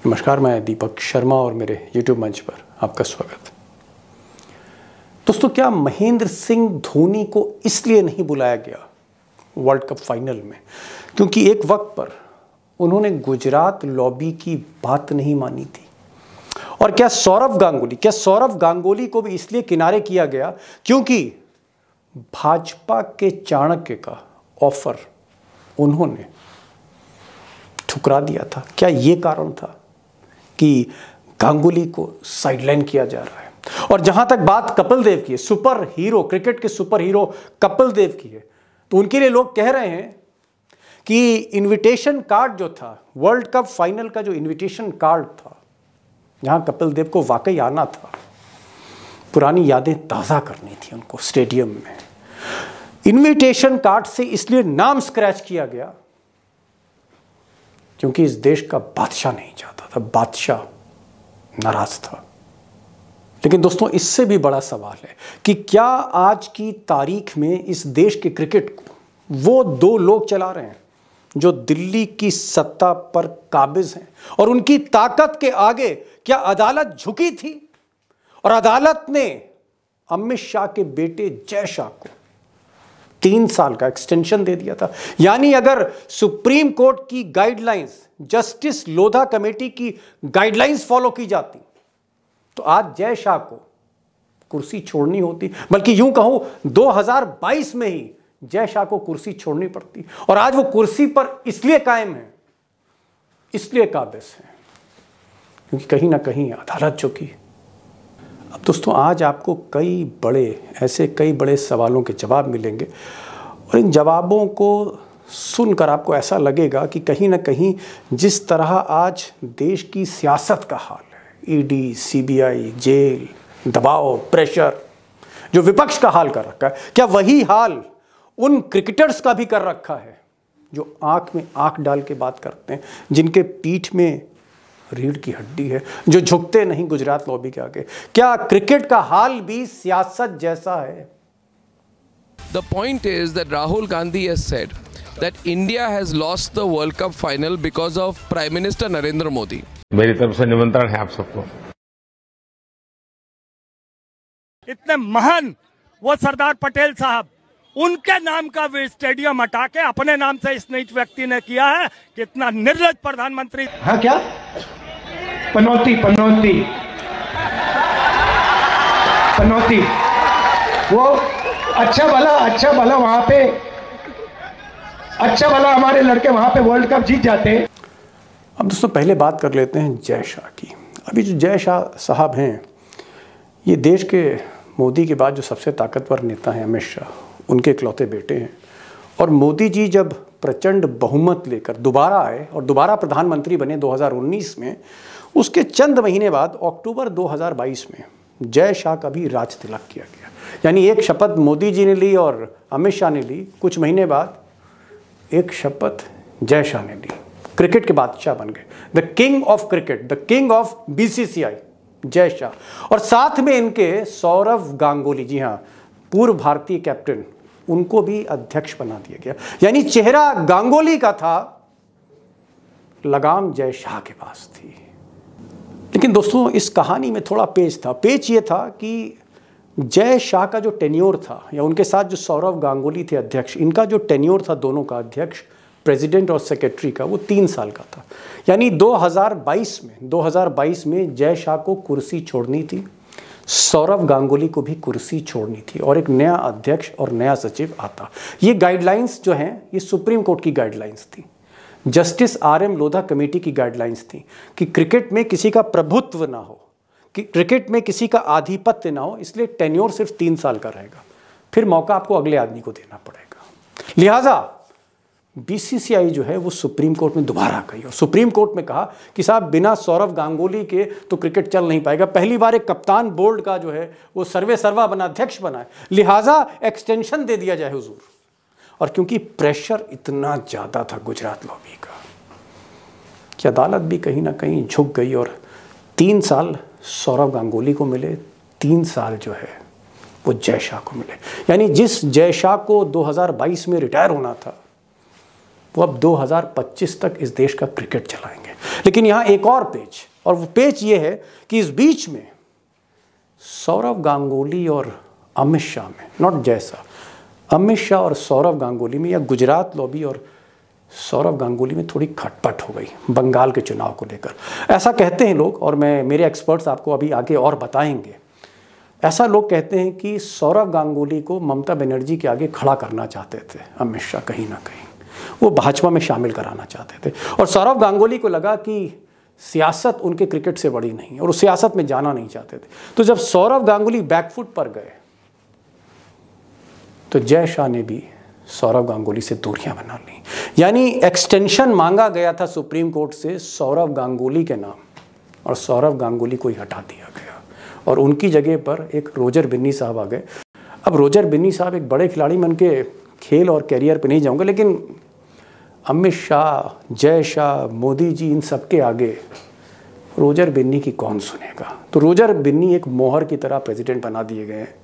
नमस्कार, मैं दीपक शर्मा और मेरे YouTube मंच पर आपका स्वागत। दोस्तों, क्या महेंद्र सिंह धोनी को इसलिए नहीं बुलाया गया वर्ल्ड कप फाइनल में क्योंकि एक वक्त पर उन्होंने गुजरात लॉबी की बात नहीं मानी थी? और क्या सौरव गांगुली को भी इसलिए किनारे किया गया क्योंकि भाजपा के चाणक्य का ऑफर उन्होंने ठुकरा दिया था? क्या यह कारण था कि गांगुली को साइडलाइन किया जा रहा है? और जहां तक बात कपिल देव की है, सुपर हीरो, क्रिकेट के सुपर हीरो कपिल देव की है, तो उनके लिए लोग कह रहे हैं कि इनविटेशन कार्ड जो था, वर्ल्ड कप फाइनल का जो इनविटेशन कार्ड था, जहां कपिल देव को वाकई आना था, पुरानी यादें ताज़ा करनी थी उनको स्टेडियम में, इनविटेशन कार्ड से इसलिए नाम स्क्रैच किया गया क्योंकि इस देश का बादशाह नहीं चाहता था, बादशाह नाराज था। लेकिन दोस्तों, इससे भी बड़ा सवाल है कि क्या आज की तारीख में इस देश के क्रिकेट को वो दो लोग चला रहे हैं जो दिल्ली की सत्ता पर काबिज हैं, और उनकी ताकत के आगे क्या अदालत झुकी थी? और अदालत ने अमित शाह के बेटे जय शाह को 3 साल का एक्सटेंशन दे दिया था। यानी अगर सुप्रीम कोर्ट की गाइडलाइंस, जस्टिस लोधा कमेटी की गाइडलाइंस फॉलो की जाती तो आज जय शाह को कुर्सी छोड़नी होती, बल्कि यूं कहूं 2022 में ही जय शाह को कुर्सी छोड़नी पड़ती। और आज वो कुर्सी पर इसलिए कायम है, इसलिए काबिज है क्योंकि कहीं ना कहीं अदालत झुकी। अब दोस्तों, आज आपको कई बड़े सवालों के जवाब मिलेंगे, और इन जवाबों को सुनकर आपको ऐसा लगेगा कि कहीं ना कहीं जिस तरह आज देश की सियासत का हाल है, ईडी, सीबीआई, जेल, दबाव, प्रेशर, जो विपक्ष का हाल कर रखा है, क्या वही हाल उन क्रिकेटर्स का भी कर रखा है जो आंख में आंख डाल के बात करते हैं, जिनके पीठ में रीढ़ की हड्डी है, जो झुकते नहीं गुजरात लॉबी के आगे? क्या क्रिकेट का हाल भी सियासत जैसा है? The point is that Rahul Gandhi has said that India has lost the World Cup final because of Prime Minister Narendra Modi. मेरी तरफ से निमंत्रण है आप सबको। इतने महान वो सरदार पटेल साहब, उनके नाम का स्टेडियम हटा के अपने नाम से इस नीच व्यक्ति ने किया है। कितना निर्लज प्रधानमंत्री। हाँ, क्या पनौती वो अच्छा भला वहां पे, अच्छा भला हमारे लड़के वहां पे वर्ल्ड कप जीत जाते। अब दोस्तों, पहले बात कर लेते हैं जय शाह की। अभी जो जय शाह साहब हैं, ये देश के मोदी के बाद जो सबसे ताकतवर नेता हैं, अमित शाह, उनके इकलौते बेटे हैं। और मोदी जी जब प्रचंड बहुमत लेकर दोबारा आए और दोबारा प्रधानमंत्री बने 2019 में, उसके चंद महीने बाद अक्टूबर 2022 में जय शाह का भी राज तिलक किया गया। यानी एक शपथ मोदी जी ने ली और अमित शाह ने ली, कुछ महीने बाद एक शपथ जय शाह ने ली। क्रिकेट के बादशाह बन गए, the king of cricket, the king of BCCI, Jay Shah. और साथ में इनके सौरव गांगुली, जी हाँ, पूर्व भारतीय कैप्टन, उनको भी अध्यक्ष बना दिया गया। यानी चेहरा गांगुली का था, लगाम जय शाह के पास थी। लेकिन दोस्तों, इस कहानी में थोड़ा पेच था। पेच ये था कि जय शाह का जो टेन्योर था, या उनके साथ जो सौरव गांगुली थे अध्यक्ष, इनका जो टेन्योर था, दोनों का, अध्यक्ष, प्रेसिडेंट और सेक्रेटरी का, वो 3 साल का था। यानी 2022 में जय शाह को कुर्सी छोड़नी थी, सौरव गांगुली को भी कुर्सी छोड़नी थी, और एक नया अध्यक्ष और नया सचिव आता। ये गाइडलाइंस जो हैं, ये सुप्रीम कोर्ट की गाइडलाइंस थी, जस्टिस RM लोधा कमेटी की गाइडलाइंस थी कि क्रिकेट में किसी का प्रभुत्व ना हो, कि क्रिकेट में किसी का आधिपत्य ना हो, इसलिए टेन्योर सिर्फ 3 साल का रहेगा, फिर मौका आपको अगले आदमी को देना पड़ेगा। लिहाजा बीसीसीआई जो है वो सुप्रीम कोर्ट में दोबारा गई, और सुप्रीम कोर्ट में कहा कि साहब, बिना सौरव गांगुली के तो क्रिकेट चल नहीं पाएगा। पहली बार एक कप्तान बोर्ड का जो है वो सर्वा बना, अध्यक्ष बना है, लिहाजा एक्सटेंशन दे दिया जाए हुजूर। और क्योंकि प्रेशर इतना ज़्यादा था गुजरात लॉबी का कि अदालत भी कहीं ना कहीं झुक गई, और 3 साल सौरव गांगुली को मिले, 3 साल जो है वो जय शाह को मिले। यानी जिस जय शाह को 2022 में रिटायर होना था, वो अब 2025 तक इस देश का क्रिकेट चलाएंगे। लेकिन यहाँ एक और पेच, और वो पेच ये है कि इस बीच में सौरव गांगुली और अमित शाह में, नॉट जैसा, अमित शाह और सौरव गांगुली में या गुजरात लॉबी और सौरव गांगुली में थोड़ी खटपट हो गई बंगाल के चुनाव को लेकर। ऐसा कहते हैं लोग, और मेरे एक्सपर्ट्स आपको अभी आगे और बताएंगे। ऐसा लोग कहते हैं कि सौरव गांगुली को ममता बनर्जी के आगे खड़ा करना चाहते थे अमित शाह, कहीं ना कहीं वो भाजपा में शामिल कराना चाहते थे। और सौरव गांगुली को लगा कि सियासत उनके क्रिकेट से बड़ी नहीं है और वो सियासत में जाना नहीं चाहते थे। तो जब सौरव गांगुली बैकफुट पर गए तो जय शाह ने भी सौरव गांगुली से दूरियां बना ली। यानी एक्सटेंशन मांगा गया था सुप्रीम कोर्ट से सौरव गांगुली के नाम, और सौरव गांगुली को ही हटा दिया गया और उनकी जगह पर एक रोजर बिन्नी साहब आ गए। अब रोजर बिन्नी साहब एक बड़े खिलाड़ी, मन के खेल और कैरियर पे नहीं जाऊंगा, लेकिन अमित शाह, जय शाह, मोदी जी, इन सब के आगे रोजर बिन्नी की कौन सुनेगा। तो रोजर बिन्नी एक मोहर की तरह प्रेसिडेंट बना दिए गए हैं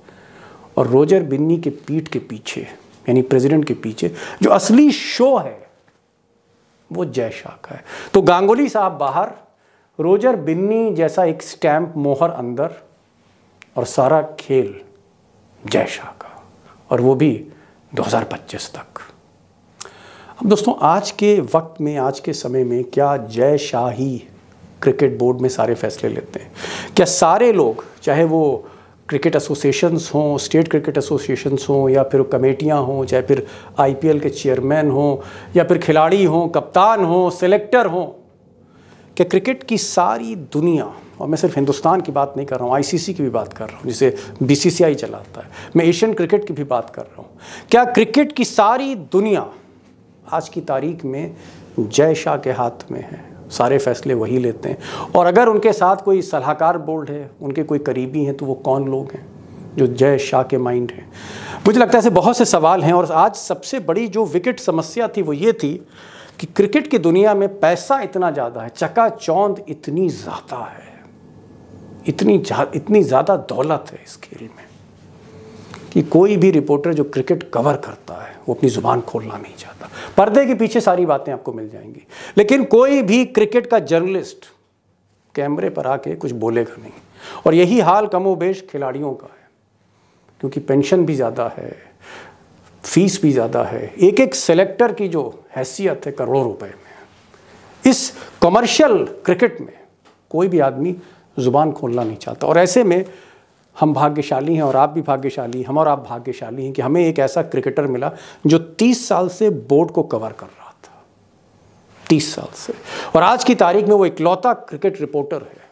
और रोजर बिन्नी के पीठ के पीछे, यानी प्रेसिडेंट के पीछे जो असली शो है वो जय शाह का है। तो गांगुली साहब बाहर, रोजर बिन्नी जैसा एक स्टैंप मोहर अंदर, और सारा खेल जय शाह का, और वो भी 2025 तक। अब दोस्तों, आज के वक्त में, आज के समय में क्या जय शाह ही क्रिकेट बोर्ड में सारे फैसले लेते हैं? क्या सारे लोग, चाहे वो क्रिकेट एसोसिएशंस हों, स्टेट क्रिकेट एसोसिएशंस हों, या फिर कमेटियां हों, चाहे फिर आईपीएल के चेयरमैन हों, या फिर खिलाड़ी हों, कप्तान हों, सेलेक्टर हों, क्या क्रिकेट की सारी दुनिया, और मैं सिर्फ हिंदुस्तान की बात नहीं कर रहा हूँ, आईसीसी की भी बात कर रहा हूँ जिसे बीसीसीआई चलाता है, मैं एशियन क्रिकेट की भी बात कर रहा हूँ, क्या क्रिकेट की सारी दुनिया आज की तारीख में जय शाह के हाथ में है? सारे फैसले वही लेते हैं। और अगर उनके साथ कोई सलाहकार बोर्ड है, उनके कोई करीबी हैं, तो वो कौन लोग हैं जो जय शाह के माइंड हैं? मुझे लगता है ऐसे बहुत से सवाल हैं। और आज सबसे बड़ी जो विकेट समस्या थी वो ये थी कि क्रिकेट की दुनिया में पैसा इतना ज़्यादा है, चकाचौंध इतनी ज़्यादा है, इतनी ज़्यादा दौलत है इस खेल में कि कोई भी रिपोर्टर जो क्रिकेट कवर करता है वो अपनी ज़ुबान खोलना नहीं चाहता। पर्दे के पीछे सारी बातें आपको मिल जाएंगी, लेकिन कोई भी क्रिकेट का जर्नलिस्ट कैमरे पर आके कुछ बोलेगा नहीं। और यही हाल कमोबेश खिलाड़ियों का है, क्योंकि पेंशन भी ज़्यादा है, फीस भी ज़्यादा है, एक एक सेलेक्टर की जो हैसियत है करोड़ों रुपए में। इस कमर्शियल क्रिकेट में कोई भी आदमी ज़ुबान खोलना नहीं चाहता। और ऐसे में हम भाग्यशाली हैं, और आप भी भाग्यशाली, हम और आप भाग्यशाली हैं कि हमें एक ऐसा क्रिकेटर मिला जो 30 साल से बोर्ड को कवर कर रहा था, 30 साल से। और आज की तारीख में वो इकलौता क्रिकेट रिपोर्टर है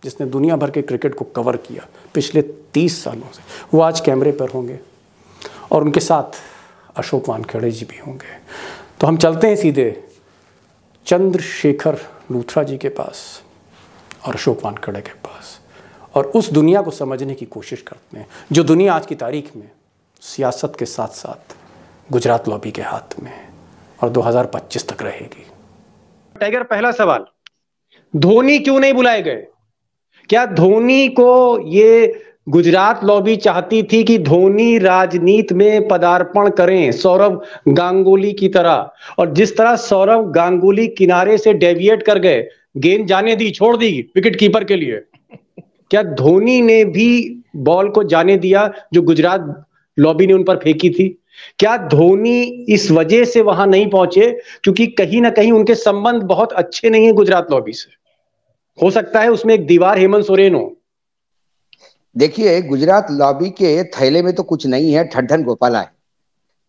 जिसने दुनिया भर के क्रिकेट को कवर किया पिछले 30 सालों से। वो आज कैमरे पर होंगे और उनके साथ अशोक वानखेड़े जी भी होंगे। तो हम चलते हैं सीधे चंद्रशेखर लूथरा जी के पास और अशोक वानखेड़े के पास, और उस दुनिया को समझने की कोशिश करते हैं जो दुनिया आज की तारीख में सियासत के साथ साथ गुजरात लॉबी के हाथ में और 2025 तक रहेगी। टाइगर, पहला सवाल, धोनी क्यों नहीं बुलाए गए? क्या धोनी को ये गुजरात लॉबी चाहती थी कि धोनी राजनीति में पदार्पण करें सौरव गांगुली की तरह? और जिस तरह सौरव गांगुली किनारे से डेविएट कर गए, गेंद जाने दी, छोड़ दी विकेट कीपर के लिए, क्या धोनी ने भी बॉल को जाने दिया जो गुजरात लॉबी ने उन पर फेंकी थी? क्या धोनी इस वजह से वहां नहीं पहुंचे क्योंकि कहीं ना कहीं उनके संबंध बहुत अच्छे नहीं है गुजरात लॉबी से? हो सकता है उसमें एक दीवार हेमंत सोरेन हो। देखिए, गुजरात लॉबी के थैले में तो कुछ नहीं है, ठड्डन गोपाला है।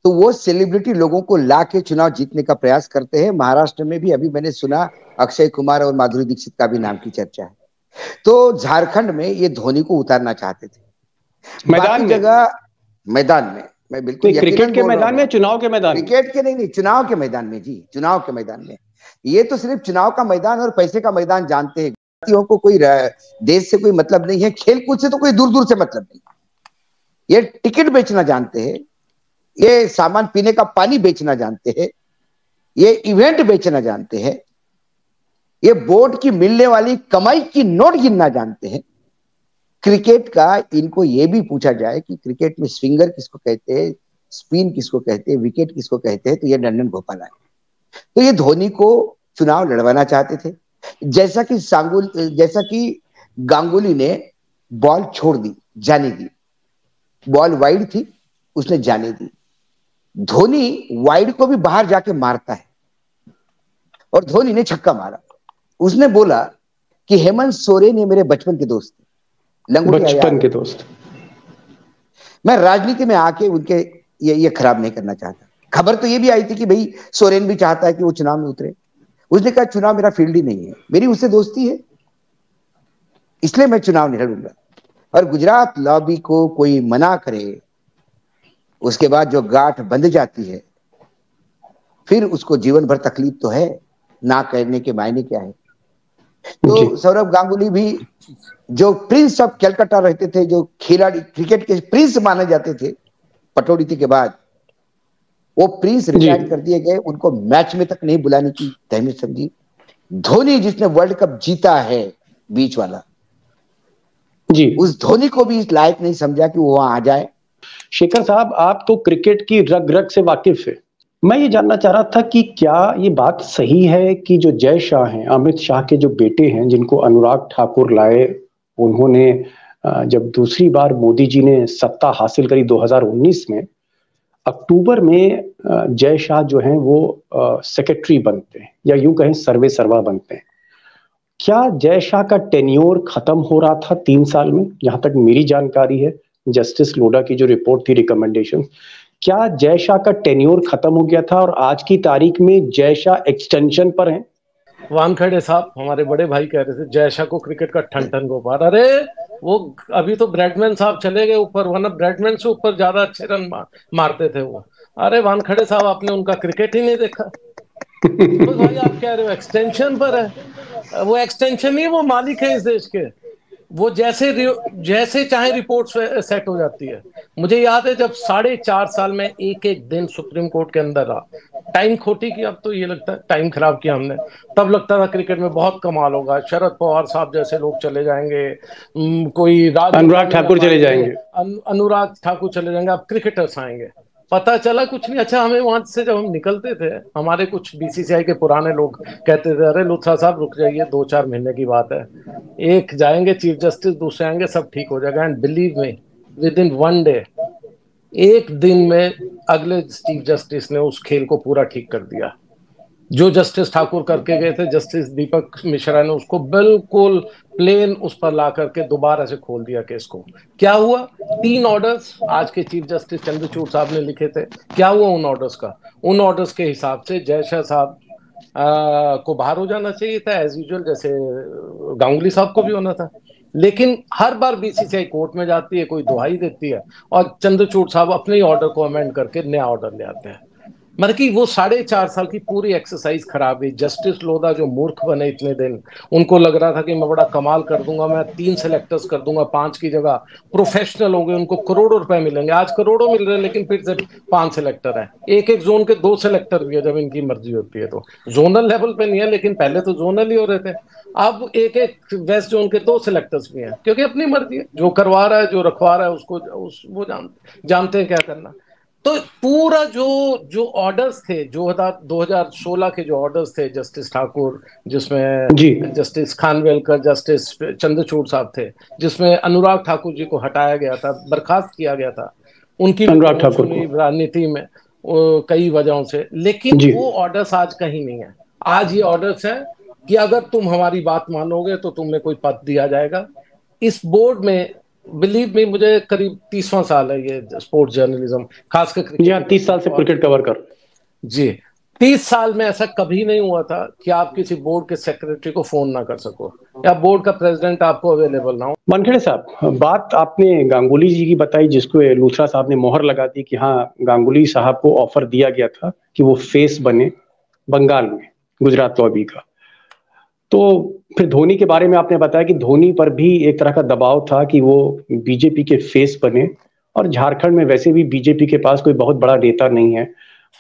तो वो सेलिब्रिटी लोगों को ला के चुनाव जीतने का प्रयास करते हैं। महाराष्ट्र में भी अभी मैंने सुना अक्षय कुमार और माधुरी दीक्षित का भी नाम की चर्चा है। तो झारखंड में ये धोनी को उतारना चाहते थे। मैदान जगह मैदान में, मैं बिल्कुल क्रिकेट के मैदान में, चुनाव के मैदान, क्रिकेट के नहीं, चुनाव के मैदान में जी, चुनाव के मैदान में। ये तो सिर्फ चुनाव का मैदान और पैसे का मैदान जानते हैं। को कोई देश से कोई मतलब नहीं है, खेल कूद से तो कोई दूर दूर से मतलब नहीं। ये टिकट बेचना जानते हैं, ये सामान पीने का पानी बेचना जानते हैं, ये इवेंट बेचना जानते हैं, ये बोर्ड की मिलने वाली कमाई की नोट गिनना जानते हैं। क्रिकेट का इनको ये भी पूछा जाए कि क्रिकेट में स्विंगर किसको कहते हैं, स्पिन किसको कहते हैं, विकेट किसको कहते हैं, तो ये टंडन गोपाला है। तो ये धोनी को चुनाव लड़वाना चाहते थे, जैसा कि गांगुली ने बॉल छोड़ दी, जाने दी, बॉल वाइड थी, उसने जाने दी। धोनी वाइड को भी बाहर जाके मारता है और धोनी ने छक्का मारा। उसने बोला कि हेमंत सोरेन ये मेरे बचपन के दोस्त थे, बचपन के दोस्त। मैं राजनीति में आके उनके ये खराब नहीं करना चाहता। खबर तो ये भी आई थी कि भाई सोरेन भी चाहता है कि वो चुनाव में उतरे। उसने कहा चुनाव मेरा फील्ड ही नहीं है, मेरी उससे दोस्ती है, इसलिए मैं चुनाव नहीं लड़ूंगा। और गुजरात लॉबी को कोई मना करे, उसके बाद जो गांठ बंध जाती है, फिर उसको जीवन भर तकलीफ तो है, ना करने के मायने क्या है। तो सौरव गांगुली भी जो प्रिंस ऑफ कलकत्ता रहते थे, जो खिलाड़ी क्रिकेट के प्रिंस माने जाते थे पटौड़ी के बाद, वो प्रिंस रिटायर कर दिए गए, उनको मैच में तक नहीं बुलाने की तहमीर समझी। धोनी जिसने वर्ल्ड कप जीता है बीच वाला जी, उस धोनी को भी इस लायक नहीं समझा कि वो वहां आ जाए। शेखर साहब, आप तो क्रिकेट की रग रग से वाकिफ है। मैं ये जानना चाह रहा था कि क्या ये बात सही है कि जो जय शाह हैं, अमित शाह के जो बेटे हैं, जिनको अनुराग ठाकुर लाए, उन्होंने जब दूसरी बार मोदी जी ने सत्ता हासिल करी 2019 में, अक्टूबर में जय शाह जो हैं वो सेक्रेटरी बनते हैं, या यूं कहें सर्वे सर्वा बनते हैं। क्या जय शाह का टेन्योर खत्म हो रहा था 3 साल में? जहां तक मेरी जानकारी है, जस्टिस लोढ़ा की जो रिपोर्ट थी, रिकमेंडेशन, क्या जय शाह का टेन्योर खत्म हो गया था और आज की तारीख में जय शाह एक्सटेंशन पर हैं? वानखेड़े साहब, हमारे बड़े भाई कह रहे थे जय शाह को क्रिकेट का ठन गोपाल। अरे वो अभी तो ब्रैडमैन साहब चले गए ऊपर, वरना ब्रैडमैन से ऊपर ज्यादा अच्छे रन मारते थे वो। अरे वानखेड़े साहब, आपने उनका क्रिकेट ही नहीं देखा। तो भाई आप कह रहे हो एक्सटेंशन पर है, वो एक्सटेंशन ही, वो मालिक है इस देश के। वो जैसे चाहे रिपोर्ट सेट हो जाती है। मुझे याद है जब 4.5 साल में एक दिन सुप्रीम कोर्ट के अंदर रहा, टाइम खोटी की, अब तो ये लगता है टाइम खराब किया हमने। तब लगता था क्रिकेट में बहुत कमाल होगा, शरद पवार साहब जैसे लोग चले जाएंगे, कोई अनुराग ठाकुर चले जाएंगे, अनुराग ठाकुर चले जाएंगे, अब क्रिकेटर्स आएंगे। पता चला कुछ नहीं। अच्छा, हमें वहां से जब हम निकलते थे, हमारे कुछ बीसीसीआई के पुराने लोग कहते थे, अरे लुथरा साहब रुक जाइए, 2-4 महीने की बात है, एक जाएंगे चीफ जस्टिस, दूसरे आएंगे, सब ठीक हो जाएगा। And believe me, with in 1 day, एक दिन में अगले चीफ जस्टिस ने उस खेल को पूरा ठीक कर दिया। जो जस्टिस ठाकुर करके गए थे, जस्टिस दीपक मिश्रा ने उसको बिल्कुल प्लेन उस पर ला करके दोबारा से खोल दिया केस को। क्या हुआ? 3 ऑर्डर्स आज के चीफ जस्टिस चंद्रचूड़ साहब ने लिखे थे। क्या हुआ उन ऑर्डर्स का? उन ऑर्डर्स के हिसाब से जय शाह साहब को बाहर हो जाना चाहिए था एज यूजुअल, जैसे गांगुली साहब को भी होना था। लेकिन हर बार बीसीसीआई कोर्ट में जाती है, कोई दुहाई देती है, और चंद्रचूड़ साहब अपने ही ऑर्डर को अमेंड करके नया ऑर्डर ले आते हैं। मतलब कि वो 4.5 साल की पूरी एक्सरसाइज खराब हुई। जस्टिस लोधा जो मूर्ख बने इतने दिन, उनको लग रहा था कि मैं बड़ा कमाल कर दूंगा, मैं 3 सेलेक्टर्स कर दूंगा, 5 की जगह प्रोफेशनल हो गए, उनको करोड़ों रुपए मिलेंगे। आज करोड़ों मिल रहे हैं, लेकिन फिर से 5 सेलेक्टर हैं। एक जोन के 2 सेलेक्टर भी है जब इनकी मर्जी होती है तो। जोनल लेवल पे नहीं है, लेकिन पहले तो जोनल ही हो रहे थे। अब एक वेस्ट जोन के 2 सेलेक्टर्स भी हैं, क्योंकि अपनी मर्जी है, जो करवा रहा है, जो रखवा रहा है, उसको वो जानते हैं क्या करना। तो पूरा जो ऑर्डर्स थे, जो 2016 के जो ऑर्डर्स थे जस्टिस ठाकुर, जिसमें जस्टिस खानवेलकर, जस्टिस चंद्रचूड़ साहब थे, जिसमें अनुराग ठाकुर जी को हटाया गया था, बर्खास्त किया गया था, उनकी राजनीति में कई वजहों से। लेकिन वो ऑर्डर्स आज कहीं नहीं है। आज ये ऑर्डर्स है कि अगर तुम हमारी बात मानोगे तो तुम्हें कोई पद दिया जाएगा। इस बोर्ड में बिलीव मी, मुझे करीब 30वां साल है ये स्पोर्ट्स जर्नलिज्म, खासकर क्रिकेट। 30 साल से क्रिकेट कवर कर जी। 30 साल में ऐसा कभी नहीं हुआ था कि आप किसी बोर्ड के सेक्रेटरी को फोन ना कर सको, या बोर्ड का प्रेसिडेंट आपको अवेलेबल ना हो। वानखेड़े साहब, बात आपने गांगुली जी की बताई, जिसको लूथरा साहब ने मोहर लगा दी कि हाँ, गांगुली साहब को ऑफर दिया गया था कि वो फेस बने बंगाल में गुजरात लॉबी का। तो फिर धोनी के बारे में आपने बताया कि धोनी पर भी एक तरह का दबाव था कि वो बीजेपी के फेस बने, और झारखंड में वैसे भी बीजेपी के पास कोई बहुत बड़ा नेता नहीं है।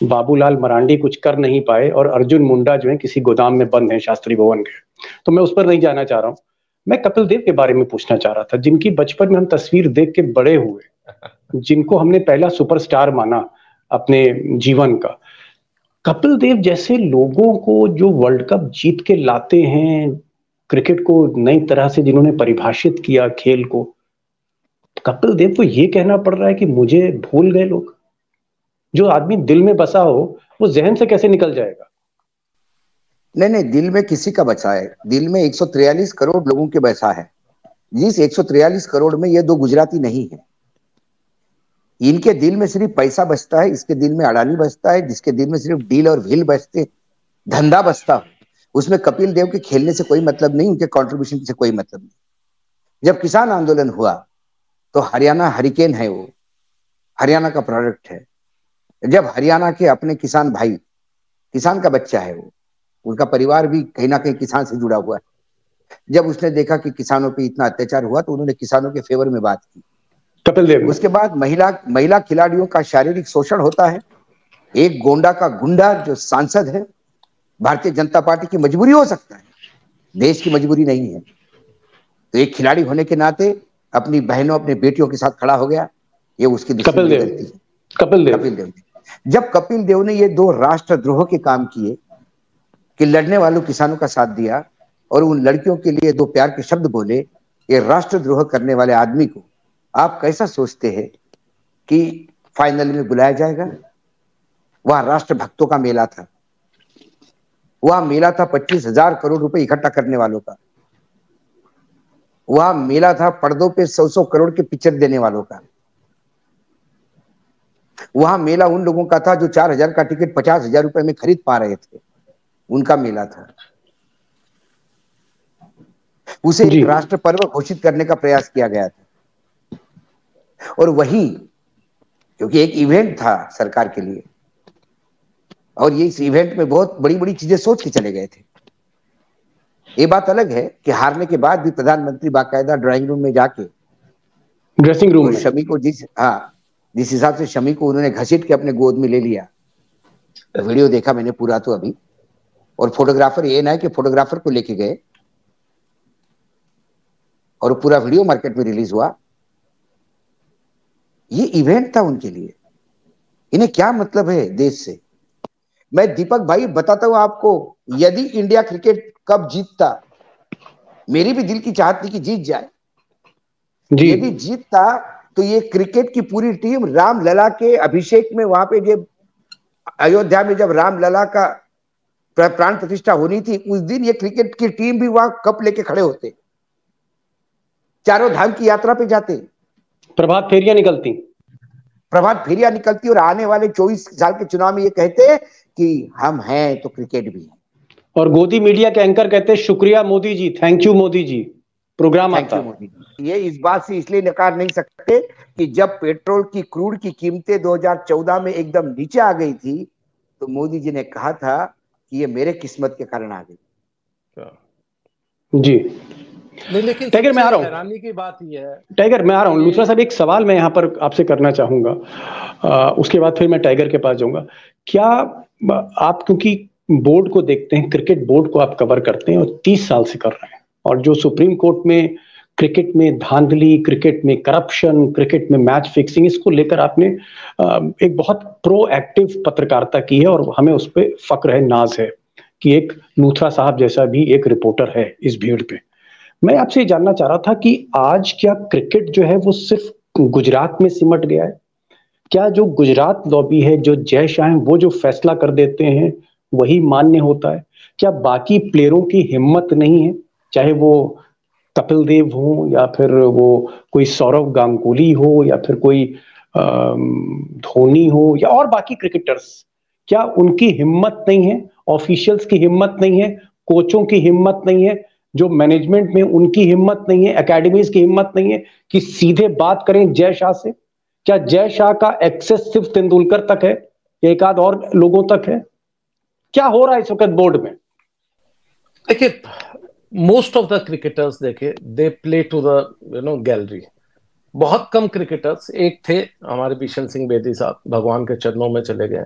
बाबूलाल मरांडी कुछ कर नहीं पाए, और अर्जुन मुंडा जो है किसी गोदाम में बंद है शास्त्री भवन के। तो मैं उस पर नहीं जाना चाह रहा हूँ। मैं कपिल देव के बारे में पूछना चाह रहा था, जिनकी बचपन में हम तस्वीर देख के बड़े हुए, जिनको हमने पहला सुपरस्टार माना अपने जीवन का। कपिल देव जैसे लोगों को जो वर्ल्ड कप जीत के लाते हैं, क्रिकेट को नई तरह से जिन्होंने परिभाषित किया खेल को, कपिल देव को ये कहना पड़ रहा है कि मुझे भूल गए लोग। जो आदमी दिल में बसा हो वो जहन से कैसे निकल जाएगा? नहीं नहीं, दिल में किसी का बसा है? दिल में 143 करोड़ लोगों के बसा है। जिस 143 करोड़ में ये दो गुजराती नहीं है। इनके दिल में सिर्फ पैसा बचता है, इसके दिल में अडानी बचता है, जिसके दिल में सिर्फ डील और व्हील बचते, धंधा बचता हो, उसमें कपिल देव के खेलने से कोई मतलब नहीं, उनके कंट्रीब्यूशन से कोई मतलब नहीं। जब किसान आंदोलन हुआ तो हरियाणा हरिकेन है, वो हरियाणा का प्रोडक्ट है। जब हरियाणा के अपने किसान भाई, किसान का बच्चा है वो, उनका परिवार भी कहीं ना कहीं किसान से जुड़ा हुआ है। जब उसने देखा कि किसानों पे इतना अत्याचार हुआ तो उन्होंने किसानों के फेवर में बात की। कपिल देव उसके बाद महिला खिलाड़ियों का शारीरिक शोषण होता है। एक गोंडा का गुंडा जो सांसद है, भारतीय जनता पार्टी की मजबूरी हो सकता है, देश की मजबूरी नहीं है, तो एक खिलाड़ी होने के नाते अपनी बहनों अपने बेटियों के साथ खड़ा हो गया। ये उसकी कपिल देव गलती है। कपिल देव कपिल देव जब कपिल देव ने ये दो राष्ट्रद्रोह के काम किए कि लड़ने वालों किसानों का साथ दिया और उन लड़कियों के लिए दो प्यार के शब्द बोले, ये राष्ट्रद्रोह करने वाले आदमी को आप कैसा सोचते हैं कि फाइनल में बुलाया जाएगा? वह राष्ट्र भक्तों का मेला था, वह मेला था 25,000 करोड़ रुपए इकट्ठा करने वालों का, वह मेला था पर्दों पे 100-100 करोड़ के पिक्चर देने वालों का, वहां मेला उन लोगों का था जो 4,000 का टिकट 50,000 रुपए में खरीद पा रहे थे, उनका मेला था। उसे एक राष्ट्र पर्व घोषित करने का प्रयास किया गया था, और वही क्योंकि एक इवेंट था सरकार के लिए, और ये इस इवेंट में बहुत बड़ी बड़ी चीजें सोच के चले गए थे। ये बात अलग है कि हारने के बाद भी प्रधानमंत्री बाकायदा ड्राइंग रूम में जाके, ड्रेसिंग रूम में शमी को जिस हिसाब से शमी को उन्होंने घसीट के अपने गोद में ले लिया, वीडियो देखा मैंने पूरा तो अभी, और फोटोग्राफर ये ना है कि फोटोग्राफर को लेके गए और पूरा वीडियो मार्केट में रिलीज हुआ। ये इवेंट था उनके लिए, इन्हें क्या मतलब है देश से? मैं दीपक भाई बताता हूं आपको, यदि इंडिया क्रिकेट कप जीतता, मेरी भी दिल की चाहत थी कि जीत जाए, यदि जीतता तो ये क्रिकेट की पूरी टीम रामलला के अभिषेक में, वहां पे जब अयोध्या में जब रामलला का प्राण प्रतिष्ठा होनी थी, उस दिन ये क्रिकेट की टीम भी वहां कप लेके खड़े होते, चारों धाम की यात्रा पे जाते, प्रभात फेरियां निकलती और आने वाले 24 साल के चुनाव में ये कहते कि हम हैं तो क्रिकेट भी है। और गोदी मीडिया के एंकर कहते शुक्रिया Modi ji, thank you Modi ji, programme आता। ये इस बात से इसलिए नकार नहीं सकते कि जब पेट्रोल की, क्रूड की कीमतें 2014 में एकदम नीचे आ गई थी, तो मोदी जी ने कहा था कि ये मेरे किस्मत के कारण आ गई। जी नहीं, लेकिन टाइगर मैं आ रहा हूँ, हैरानी की बात ये है, टाइगर मैं आ रहा हूँ। लूथरा साहब एक सवाल मैं यहाँ पर आपसे करना चाहूंगा, उसके बाद फिर मैं टाइगर के पास जाऊंगा। क्या आप, क्योंकि बोर्ड को देखते हैं, क्रिकेट बोर्ड को आप कवर करते हैं और 30 साल से कर रहे हैं, और जो सुप्रीम कोर्ट में क्रिकेट में धांधली, क्रिकेट में करप्शन, क्रिकेट में मैच फिक्सिंग, इसको लेकर आपने एक बहुत प्रोएक्टिव पत्रकारिता की है, और हमें उस पर फक्र है, नाज है कि एक लूथरा साहब जैसा भी एक रिपोर्टर है इस भीड़ पे। मैं आपसे जानना चाह रहा था कि आज क्या क्रिकेट जो है वो सिर्फ गुजरात में सिमट गया है? क्या जो गुजरात लॉबी है, जो जय शाह हैं, वो जो फैसला कर देते हैं वही मान्य होता है? क्या बाकी प्लेयरों की हिम्मत नहीं है, चाहे वो कपिल देव हो या फिर वो कोई सौरव गांगुली हो या फिर कोई धोनी हो या और बाकी क्रिकेटर्स, क्या उनकी हिम्मत नहीं है? ऑफिशियल्स की हिम्मत नहीं है, कोचों की हिम्मत नहीं है, जो मैनेजमेंट में उनकी हिम्मत नहीं है, एकेडमीज की हिम्मत नहीं है कि सीधे बात करें जय शाह से? क्या जय शाह का एक्सेस सिर्फ तेंदुलकर तक है या एक आध और लोगों तक है? क्या हो रहा है इस वक्त बोर्ड में? देखिए, मोस्ट ऑफ द क्रिकेटर्स देखे, they play to the gallery. बहुत कम क्रिकेटर्स, एक थे हमारे बिशन सिंह बेदी साहब, भगवान के चरणों में चले गए।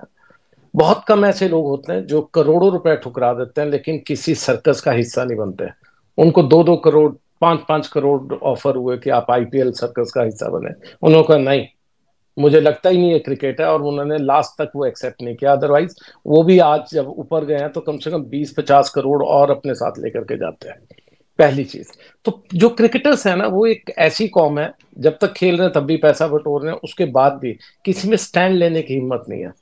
बहुत कम ऐसे लोग होते हैं जो करोड़ों रुपए ठुकरा देते हैं लेकिन किसी सर्कस का हिस्सा नहीं बनते। उनको 2-2 करोड़, 5-5 करोड़ ऑफर हुए कि आप आईपीएल सर्कस का हिस्सा बने, उन्होंने कहा नहीं, मुझे लगता ही नहीं है क्रिकेट है, और उन्होंने लास्ट तक वो एक्सेप्ट नहीं किया। अदरवाइज वो भी आज जब ऊपर गए हैं तो कम से कम 20-50 करोड़ और अपने साथ लेकर के जाते हैं, पहली चीज। तो जो क्रिकेटर्स है ना, वो एक ऐसी कौम है, जब तक खेल रहे हैं तब भी पैसा बटोर रहे हैं, उसके बाद भी किसी में स्टैंड लेने की हिम्मत नहीं है।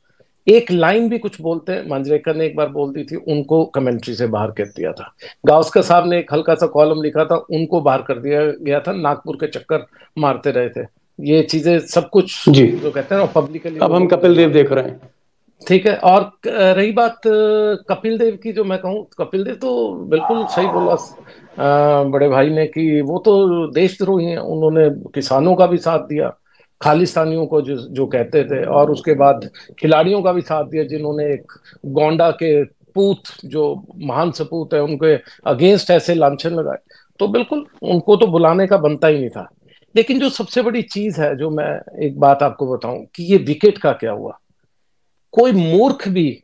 एक लाइन भी कुछ बोलते हैं, मांजरेकर ने एक बार बोल दी थी, उनको कमेंट्री से बाहर कर दिया था। गावस्कर साहब ने एक हल्का सा कॉलम लिखा था, उनको बाहर कर दिया गया था, नागपुर के चक्कर मारते रहे थे। ये चीजें सब कुछ जी जो कहते हैं ना पब्लिकली। अब हम कपिल देव देख रहे हैं। ठीक है, और रही बात कपिल देव की, जो मैं कहूँ, कपिल देव तो बिल्कुल सही बोला बड़े भाई ने कि वो तो देशद्रोही हैं। उन्होंने किसानों का भी साथ दिया, खालिस्तानियों को जो कहते थे, और उसके बाद खिलाड़ियों का भी साथ दिया जिन्होंने एक गोंडा के पूत, जो महान सपूत है, उनके अगेंस्ट ऐसे लांछन लगाए। तो बिल्कुल उनको तो बुलाने का बनता ही नहीं था। लेकिन जो सबसे बड़ी चीज है, जो मैं एक बात आपको बताऊं कि ये विकेट का क्या हुआ। कोई मूर्ख भी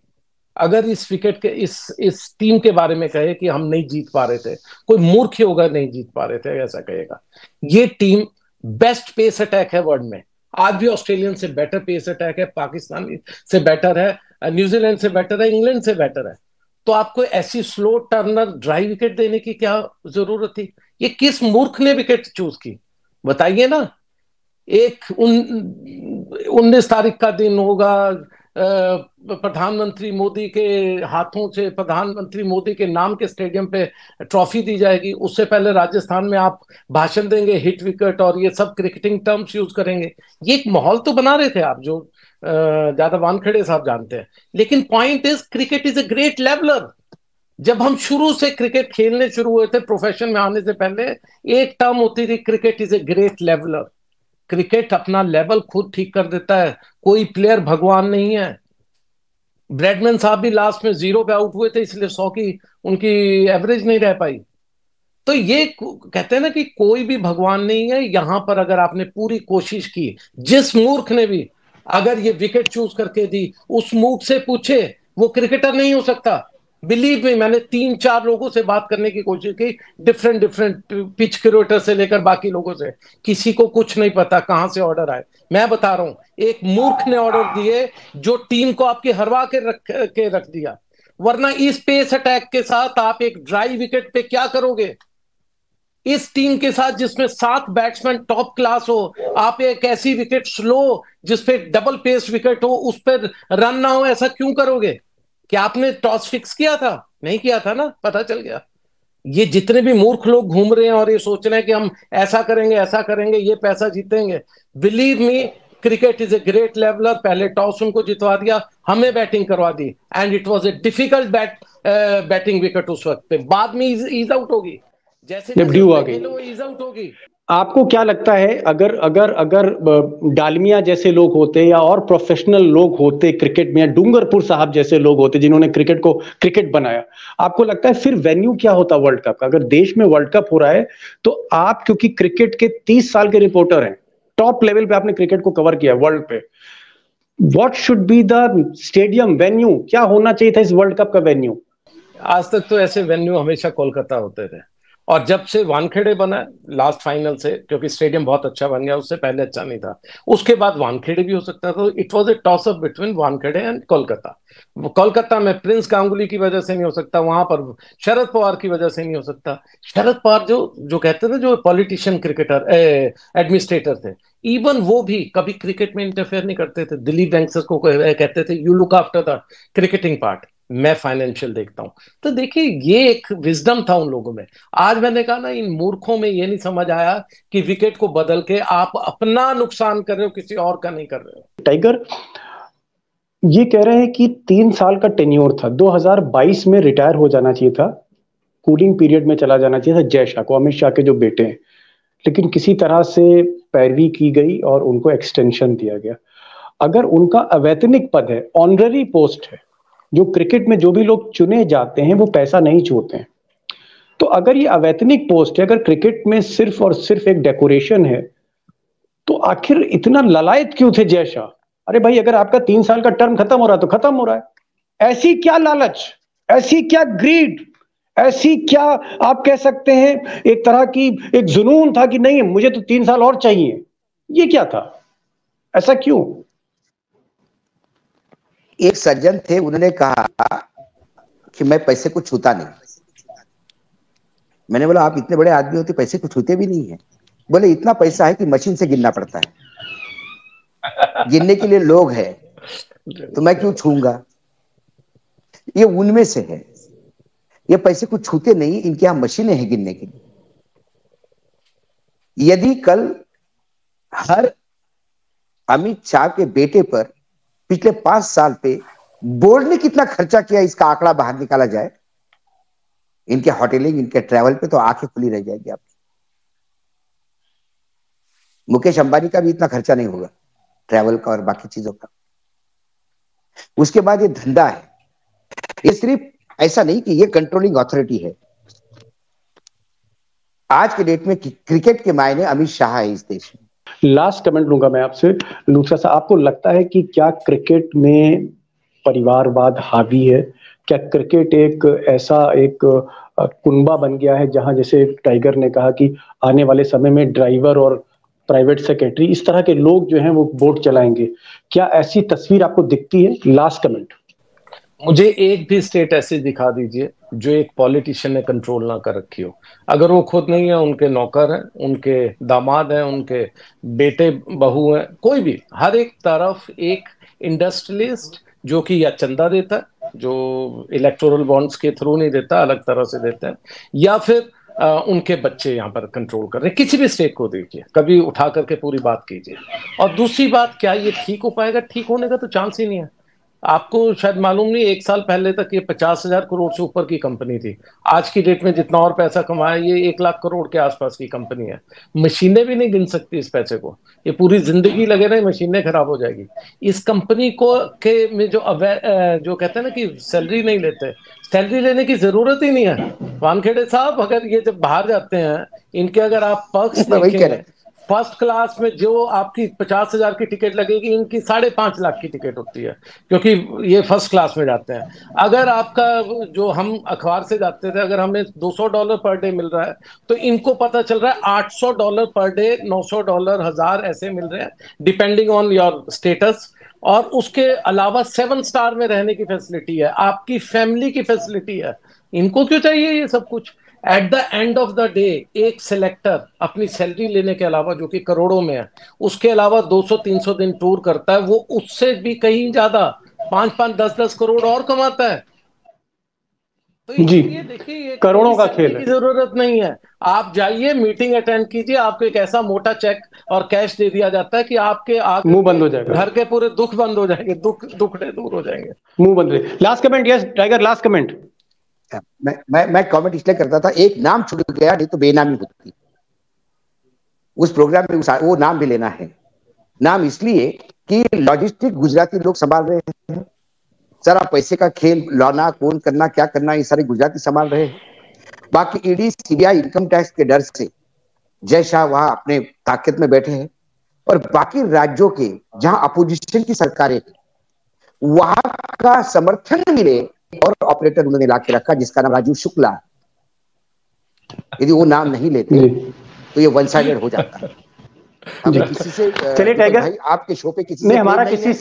अगर इस विकेट के इस टीम के बारे में कहे कि हम नहीं जीत पा रहे थे, कोई मूर्ख ही होगा नहीं जीत पा रहे थे ऐसा कहेगा। ये टीम बेस्ट पेस अटैक है वर्ल्ड में, आज भी ऑस्ट्रेलियन से बेटर पेस अटैक है, पाकिस्तान से बेटर है, न्यूजीलैंड से बेटर है, इंग्लैंड से बेटर है। तो आपको ऐसी स्लो टर्नर ड्राई विकेट देने की क्या जरूरत थी? ये किस मूर्ख ने विकेट चूज की, बताइए ना। एक 19 तारीख का दिन होगा, प्रधानमंत्री मोदी के हाथों से, प्रधानमंत्री मोदी के नाम के स्टेडियम पे ट्रॉफी दी जाएगी। उससे पहले राजस्थान में आप भाषण देंगे, हिट विकेट और ये सब क्रिकेटिंग टर्म्स यूज करेंगे। ये एक माहौल तो बना रहे थे आप, जो ज्यादा वानखेड़े साहब जानते हैं। लेकिन point is, cricket is a great leveller. जब हम शुरू से क्रिकेट खेलने शुरू हुए थे, प्रोफेशन में आने से पहले एक टर्म होती थी, cricket is a great leveller. Cricket अपना लेवल खुद ठीक कर देता है, कोई प्लेयर भगवान नहीं है। ब्रैडमैन साहब भी लास्ट में 0 पे आउट हुए थे, इसलिए 100 की उनकी एवरेज नहीं रह पाई। तो ये कहते हैं ना कि कोई भी भगवान नहीं है। यहां पर अगर आपने पूरी कोशिश की, जिस मूर्ख ने भी अगर ये विकेट चूज करके दी, उस मूर्ख से पूछे, वो क्रिकेटर नहीं हो सकता। बिलीव मी, मैंने 3-4 लोगों से बात करने की कोशिश की, डिफरेंट पिच क्रिएटर से लेकर बाकी लोगों से, किसी को कुछ नहीं पता कहां से ऑर्डर आए। मैं बता रहा हूं, एक मूर्ख ने ऑर्डर दिए जो टीम को आपकी हरवा के रख दिया। वरना इस पेस अटैक के साथ आप एक ड्राई विकेट पे क्या करोगे? इस टीम के साथ जिसमें 7 बैट्समैन टॉप क्लास हो, आप एक ऐसी विकेट स्लो जिसपे डबल पेस विकेट हो, उस पर रन ना हो, ऐसा क्यों करोगे? क्या आपने टॉस फिक्स किया था? नहीं किया था ना, पता चल गया। ये जितने भी मूर्ख लोग घूम रहे हैं और ये सोच रहे हैं कि हम ऐसा करेंगे, ये पैसा जीतेंगे, believe me, cricket is a great leveller. पहले टॉस उनको जितवा दिया, हमें बैटिंग करवा दी, and it was a difficult batting wicket उस वक्त पे। बाद में ईज आउट होगी, जैसे ड्यू आ गई, ईज आउट होगी। आपको क्या लगता है, अगर अगर अगर डालमिया जैसे लोग होते या और प्रोफेशनल लोग होते क्रिकेट में, या डूंगरपुर साहब जैसे लोग होते जिन्होंने क्रिकेट को क्रिकेट बनाया, आपको लगता है फिर वेन्यू क्या होता वर्ल्ड कप का? अगर देश में वर्ल्ड कप हो रहा है तो आप, क्योंकि क्रिकेट के 30 साल के रिपोर्टर हैं, टॉप लेवल पे आपने क्रिकेट को कवर किया वर्ल्ड पे, what should be the stadium venue? क्या होना चाहिए था इस वर्ल्ड कप का वेन्यू? आज तक तो ऐसे वेन्यू हमेशा कोलकाता होते थे, और जब से वानखेड़े बना लास्ट फाइनल से, क्योंकि स्टेडियम बहुत अच्छा बन गया, उससे पहले अच्छा नहीं था, उसके बाद वानखेड़े भी हो सकता था। It was A toss up between Wankhede and Kolkata. Kolkata में प्रिंस गांगुली की वजह से नहीं हो सकता, वहां पर शरद पवार की वजह से नहीं हो सकता। शरद पवार जो कहते थे, जो पॉलिटिशियन क्रिकेटर एडमिनिस्ट्रेटर थे, इवन वो भी कभी क्रिकेट में इंटरफेयर नहीं करते थे। दिलीप वेंकसर को कहते थे, you look after the cricketing part, मैं फाइनेंशियल देखता हूं। तो देखिए, ये एक विजडम था उन लोगों में। आज मैंने कहा ना, इन मूर्खों में ये नहीं समझ आया कि विकेट को बदल के आप अपना नुकसान कर रहे हो, किसी और का नहीं कर रहे हो। टाइगर ये कह रहे हैं कि 3 साल का टेन्योर था, 2022 में रिटायर हो जाना चाहिए था, कूलिंग पीरियड में चला जाना चाहिए था जय शाह को, अमित शाह के जो बेटे हैं, लेकिन किसी तरह से पैरवी की गई और उनको एक्सटेंशन दिया गया। अगर उनका अवैतनिक पद है, ऑनररी पोस्ट है, जो क्रिकेट में जो भी लोग चुने जाते हैं वो पैसा नहीं छूते हैं, तो अगर ये अवैतनिक पोस्ट है, अगर क्रिकेट में सिर्फ और सिर्फ एक डेकोरेशन है, तो आखिर इतना ललायत क्यों थे जय शाह? अरे भाई, अगर आपका 3 साल का टर्म खत्म हो रहा है तो खत्म हो रहा है। ऐसी क्या लालच, ऐसी क्या ग्रीड, ऐसी क्या आप कह सकते हैं एक तरह की एक जुनून था कि नहीं मुझे तो 3 साल और चाहिए, ये क्या था? ऐसा क्यों? एक सज्जन थे, उन्होंने कहा कि मैं पैसे को छूता नहीं। मैंने बोला आप इतने बड़े आदमी होते पैसे को छूते भी नहीं है? बोले इतना पैसा है कि मशीन से गिनना पड़ता है, गिनने के लिए लोग हैं, तो मैं क्यों छूंगा? ये उनमें से है, ये पैसे को छूते नहीं, इनके यहां मशीनें हैं गिनने के लिए। यदि कल हर अमित शाह के बेटे पर पिछले 5 साल पे बोर्ड ने कितना खर्चा किया इसका आंकड़ा बाहर निकाला जाए, इनके होटलिंग, इनके ट्रैवल पे तो आंखें खुली रह जाएगी आपकी। मुकेश अंबानी का भी इतना खर्चा नहीं होगा ट्रैवल का और बाकी चीजों का। उसके बाद ये धंधा है, ये सिर्फ ऐसा नहीं कि ये कंट्रोलिंग अथॉरिटी है। आज के डेट में क्रिकेट के मायने अमित शाह है इस देश में। लास्ट कमेंट लूंगा मैं आपसे लूथरा साहब, आपको लगता है कि क्या क्रिकेट में परिवारवाद हावी है? क्या क्रिकेट एक ऐसा एक कुनबा बन गया है जहां, जैसे टाइगर ने कहा कि आने वाले समय में ड्राइवर और प्राइवेट सेक्रेटरी इस तरह के लोग जो हैं वो बोर्ड चलाएंगे? क्या ऐसी तस्वीर आपको दिखती है? Last comment. मुझे एक भी स्टेट ऐसे दिखा दीजिए जो एक पॉलिटिशियन ने कंट्रोल ना कर रखी हो। अगर वो खुद नहीं है, उनके नौकर हैं, उनके दामाद हैं, उनके बेटे बहू हैं, कोई भी, हर एक तरफ एक इंडस्ट्रियलिस्ट जो कि या चंदा देता है, जो इलेक्टोरल बॉन्ड्स के थ्रू नहीं देता, अलग तरह से देता है, या फिर उनके बच्चे यहाँ पर कंट्रोल कर रहे हैं। किसी भी स्टेट को देखिए, कभी उठा करके पूरी बात कीजिए। और दूसरी बात, क्या ये ठीक हो पाएगा? ठीक होने का तो चांस ही नहीं है। आपको शायद मालूम नहीं, 1 साल पहले तक ये 50,000 करोड़ से ऊपर की कंपनी थी। आज की डेट में जितना और पैसा कमाया, ये 1 लाख करोड़ के आसपास की कंपनी है। मशीनें भी नहीं गिन सकती इस पैसे को। ये पूरी जिंदगी लगे रहे, मशीनें खराब हो जाएगी। इस कंपनी को के में जो कहते हैं ना कि सैलरी नहीं लेते, सैलरी लेने की जरूरत ही नहीं है। वानखेड़े साहब, अगर ये जब बाहर जाते हैं, इनके अगर आप पर्क्स देखें, फर्स्ट क्लास में जो आपकी 50,000 की टिकट लगेगी, इनकी 5.5 लाख की टिकट होती है, क्योंकि ये फर्स्ट क्लास में जाते हैं। अगर आपका, जो हम अखबार से जाते थे, अगर हमें $200 पर डे मिल रहा है, तो इनको पता चल रहा है $800 पर डे, $900, 1000 ऐसे मिल रहे हैं, डिपेंडिंग ऑन योर स्टेटस। और उसके अलावा 7 स्टार में रहने की फैसिलिटी है, आपकी फैमिली की फैसिलिटी है। इनको क्यों चाहिए ये सब कुछ? At the end of the day, एक सिलेक्टर अपनी सैलरी लेने के अलावा, जो कि करोड़ों में है, उसके अलावा 200-300 दिन टूर करता है, वो उससे भी कहीं ज्यादा 5-5, 10-10 करोड़ और कमाता है। तो इसलिए देखिए, करोड़ों का खेल है, जरूरत नहीं है। आप जाइए, मीटिंग अटेंड कीजिए, आपको एक ऐसा मोटा चेक और कैश दे दिया जाता है कि आपके मुंह बंद हो जाएगा, घर के पूरे दुख बंद हो जाएंगे, दुखड़े दूर हो जाएंगे, मुंह बंद। Last comment. Yes tiger, last comment. मैं कमेंट इसलिए करता था, एक नाम छूट गया, नहीं तो बेनामी होती उस प्रोग्राम में। वो नाम भी लेना है। नाम इसलिए कि लॉजिस्टिक गुजराती लोग संभाल रहे हैं, सारा पैसे का खेल, लाना, कौन करना, क्या करना, ये सारे गुजराती संभाल रहे हैं। बाकी ईडी, सीबीआई, इनकम टैक्स के डर से जय शाह वहां अपने ताकत में बैठे हैं, और बाकी राज्यों के जहां अपोजिशन की सरकारें, वहां का समर्थन मिले, और ऑपरेटर उन्होंने ला के रखा जिसका नाम राजू शुक्ला। यदि वो नाम नहीं लेते तो ये वन साइडेड हो जाता है। किसी से, चलिए टाइगर भाई, आपके शो पे किसी नहीं, हमारा किसी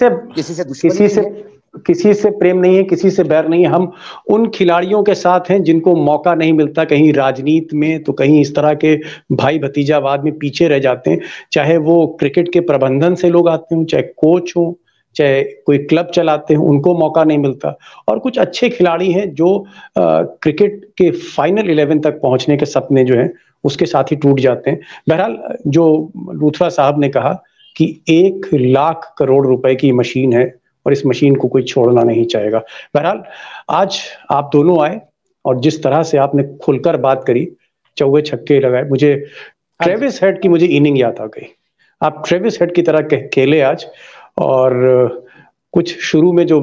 से प्रेम नहीं है, किसी से बैर नहीं है। हम उन खिलाड़ियों के साथ हैं जिनको मौका नहीं मिलता, कहीं राजनीति में तो कहीं इस तरह के भाई भतीजावाद में पीछे रह जाते हैं। चाहे वो क्रिकेट के प्रबंधन से लोग आते हों, चाहे कोच हो, चाहे कोई क्लब चलाते हैं, उनको मौका नहीं मिलता। और कुछ अच्छे खिलाड़ी हैं जो क्रिकेट के फाइनल 11 तक पहुंचने के सपने जो हैं उसके साथ ही टूट जाते हैं। बहरहाल, जो लूथरा साहब ने कहा कि 1 लाख करोड़ रुपए की मशीन है और इस मशीन को कोई छोड़ना नहीं चाहेगा। बहरहाल, आज आप दोनों आए और जिस तरह से आपने खुलकर बात करी, चौके छक्के लगाए, मुझे ट्रेविस हेड की मुझे इनिंग याद आ गई। आप ट्रेविस हेड की तरह खेले आज। और कुछ शुरू में जो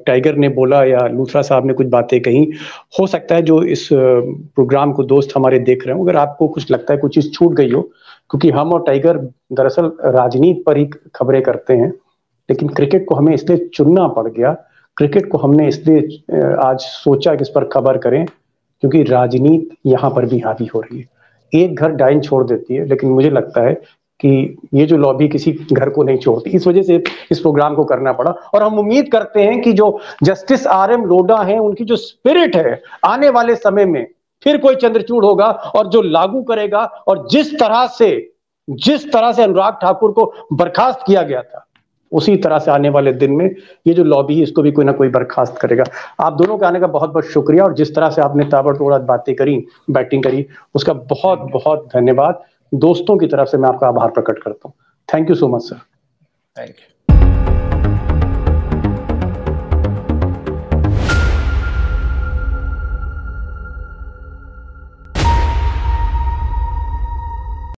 टाइगर ने बोला या लूथरा साहब ने कुछ बातें कही, हो सकता है जो इस प्रोग्राम को दोस्त हमारे देख रहे हो, अगर आपको कुछ लगता है कुछ चीज छूट गई हो, क्योंकि हम और टाइगर दरअसल राजनीति पर ही खबरें करते हैं, लेकिन क्रिकेट को हमें इसलिए चुनना पड़ गया। क्रिकेट को हमने इसलिए आज सोचा कि इस पर खबर करें, क्योंकि राजनीति यहाँ पर भी हावी हो रही है। एक घर डाइन छोड़ देती है, लेकिन मुझे लगता है कि ये जो लॉबी किसी घर को नहीं छोड़ती, इस वजह से इस प्रोग्राम को करना पड़ा। और हम उम्मीद करते हैं कि जो जस्टिस RM लोढ़ा हैं, उनकी जो स्पिरिट है, आने वाले समय में फिर कोई चंद्रचूड़ होगा और जो लागू करेगा, और जिस तरह से अनुराग ठाकुर को बर्खास्त किया गया था, उसी तरह से आने वाले दिन में ये जो लॉबी है इसको भी कोई ना कोई बर्खास्त करेगा। आप दोनों के आने का बहुत बहुत शुक्रिया, और जिस तरह से आपने ताबड़तोड़ बातें करी, बैटिंग करी, उसका बहुत बहुत धन्यवाद। दोस्तों की तरफ से मैं आपका आभार प्रकट करता हूं। Thank you so much sir. Thank you.